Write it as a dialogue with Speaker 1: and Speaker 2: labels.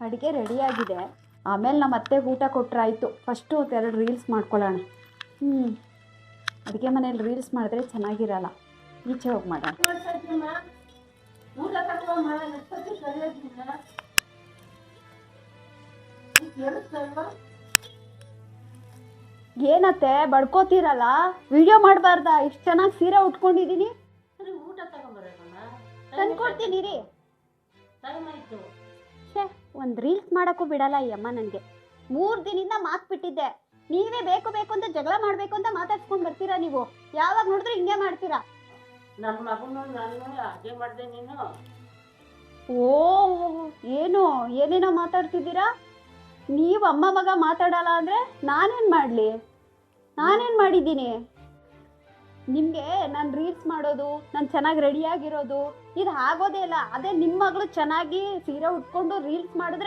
Speaker 1: ಅಡುಗೆ ರೆಡಿಯಾಗಿದೆ. ಆಮೇಲೆ ನಮ್ಮ ಅತ್ತೆ ಊಟ ಕೊಟ್ಟರಾಯಿತು. ಫಸ್ಟು ಎರಡು ರೀಲ್ಸ್ ಮಾಡ್ಕೊಳ್ಳೋಣ. ಅಡುಗೆ ಮನೇಲಿ ರೀಲ್ಸ್ ಮಾಡಿದ್ರೆ ಚೆನ್ನಾಗಿರಲ್ಲ. ಈಚೆ ಹೋಗಿ ಮಾಡೋಣ. ಏನತ್ತೆ ಬಡ್ಕೋತೀರಲ್ಲ? ವಿಡಿಯೋ ಮಾಡಬಾರ್ದಾ? ಇಷ್ಟು ಚೆನ್ನಾಗಿ ಸೀರೆ ಉಟ್ಕೊಂಡಿದ್ದೀನಿ.
Speaker 2: ಊಟ ತಗೊಂಬರೋಣ,
Speaker 1: ತಂದ್ಕೊಡ್ತೀನಿ ರೀ. ಛೇ, ಒಂದು ರೀಲ್ಸ್ ಮಾಡೋಕ್ಕೂ ಬಿಡಲ್ಲ ಈ ಅಮ್ಮ ನನಗೆ. 3 ದಿನದಿಂದ ಮಾತು ಬಿಟ್ಟಿದ್ದೆ. ನೀವೇ ಬೇಕು ಬೇಕು ಅಂತ ಜಗಳ ಮಾಡಬೇಕು ಅಂತ ಮಾತಾಡ್ಸ್ಕೊಂಡು ಬರ್ತೀರಾ ನೀವು. ಯಾವಾಗ ನೋಡಿದ್ರೆ ಹಿಂಗೆ ಮಾಡ್ತೀರಾ.
Speaker 2: ನನ್ನ ಮಗನು ನಾನು ಅದೇ ಮಾಡಿದೆ. ನೀನು
Speaker 1: ಓ ಏನು ಏನೇನೋ ಮಾತಾಡ್ತಿದ್ದೀರಾ ನೀವು. ಅಮ್ಮ ಮಗ ಮಾತಾಡಲ್ಲ ಅಂದರೆ ನಾನೇನು ಮಾಡಲಿ? ನಾನೇನು ಮಾಡಿದ್ದೀನಿ? ನಿಮಗೆ ನಾನು ರೀಲ್ಸ್ ಮಾಡೋದು, ನಾನು ಚೆನ್ನಾಗಿ ರೆಡಿಯಾಗಿರೋದು ಇದು ಆಗೋದೇ ಇಲ್ಲ. ಅದೇ ನಿಮ್ಮ ಮಗಳು ಚೆನ್ನಾಗಿ ಸೀರೆ ಉಟ್ಕೊಂಡು ರೀಲ್ಸ್ ಮಾಡಿದ್ರೆ